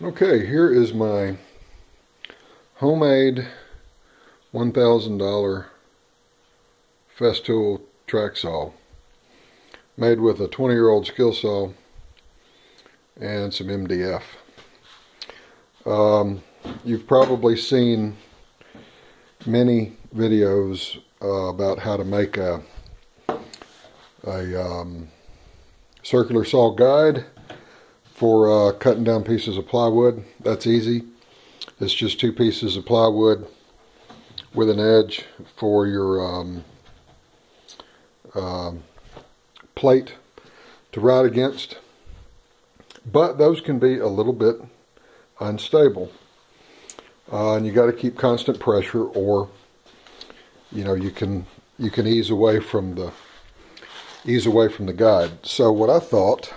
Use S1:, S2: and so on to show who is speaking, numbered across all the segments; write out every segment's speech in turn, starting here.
S1: Okay, here is my homemade $1,000 Festool track saw, made with a 20-year-old skill saw and some MDF. You've probably seen many videos about how to make a circular saw guide for cutting down pieces of plywood. That's easy. It's just 2 pieces of plywood with an edge for your plate to ride against. But those can be a little bit unstable, and you got to keep constant pressure, or you can ease away from the guide. So what I thought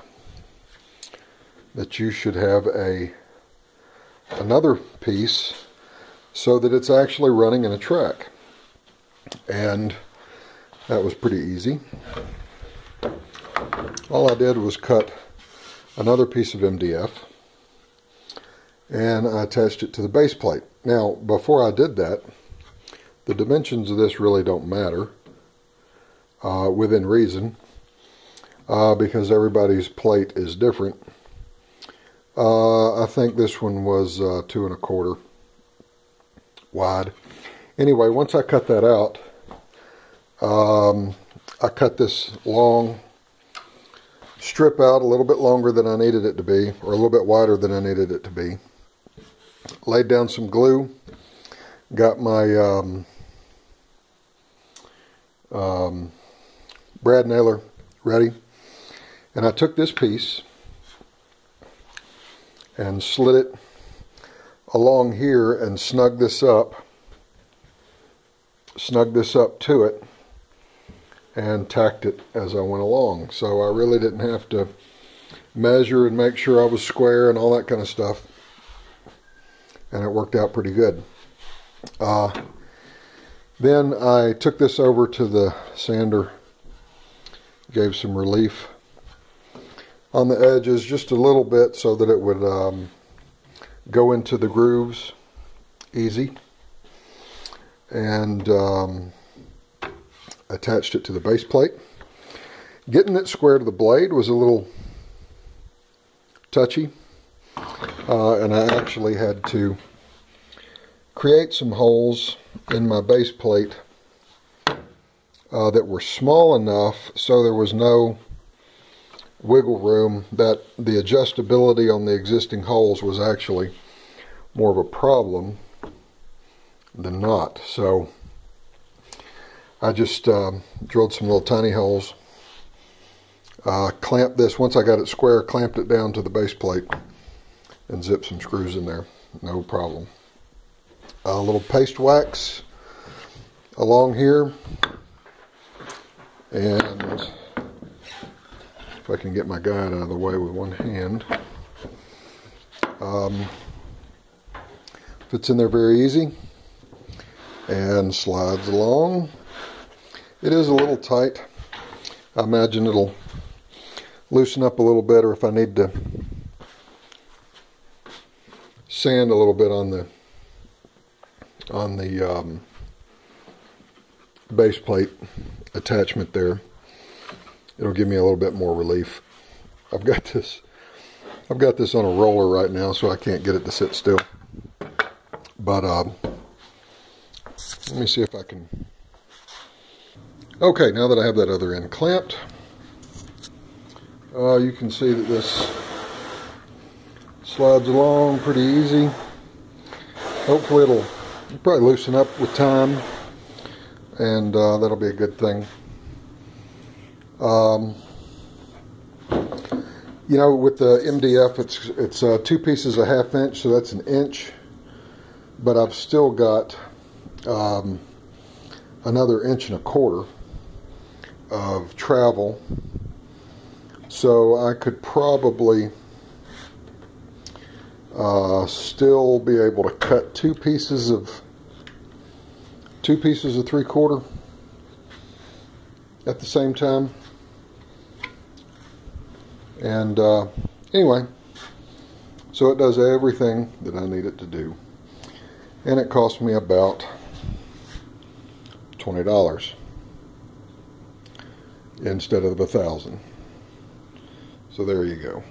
S1: that you should have another piece so that it's actually running in a track, and that was pretty easy. All I did was cut another piece of MDF and I attached it to the base plate. Now, before I did that, the dimensions of this really don't matter within reason, because everybody's plate is different. I think this one was 2 1/4 wide. Anyway, once I cut that out, I cut this long strip out a little bit longer than I needed it to be, or a little bit wider than I needed it to be. Laid down some glue, got my brad nailer ready, and I took this piece and slid it along here and snugged this up to it and tacked it as I went along. So I really didn't have to measure and make sure I was square and all that kind of stuff, and it worked out pretty good. Then I took this over to the sander, gave some relief on the edges just a little bit so that it would go into the grooves easy, and attached it to the base plate. Getting it square to the blade was a little touchy, and I actually had to create some holes in my base plate that were small enough so there was no wiggle room, that the adjustability on the existing holes was actually more of a problem than not. So I just drilled some little tiny holes, clamped this, once I got it square, clamped it down to the base plate and zipped some screws in there, no problem. A little paste wax along here, and if I can get my guide out of the way with one hand, fits in there very easy and slides along. It is a little tight. I imagine it'll loosen up a little bit, or if I need to sand a little bit on the base plate attachment there, it'll give me a little bit more relief. I've got this on a roller right now, so I can't get it to sit still. But let me see if I can. Okay, now that I have that other end clamped, you can see that this slides along pretty easy. Hopefully it'll probably loosen up with time, and that'll be a good thing. With the MDF, it's 2 pieces a 1/2 inch, so that's 1 inch. But I've still got another 1 1/4 inches of travel, so I could probably still be able to cut 2 pieces of 3/4 at the same time. And anyway, So it does everything that I need it to do. And it cost me about $20 instead of $1,000. So there you go.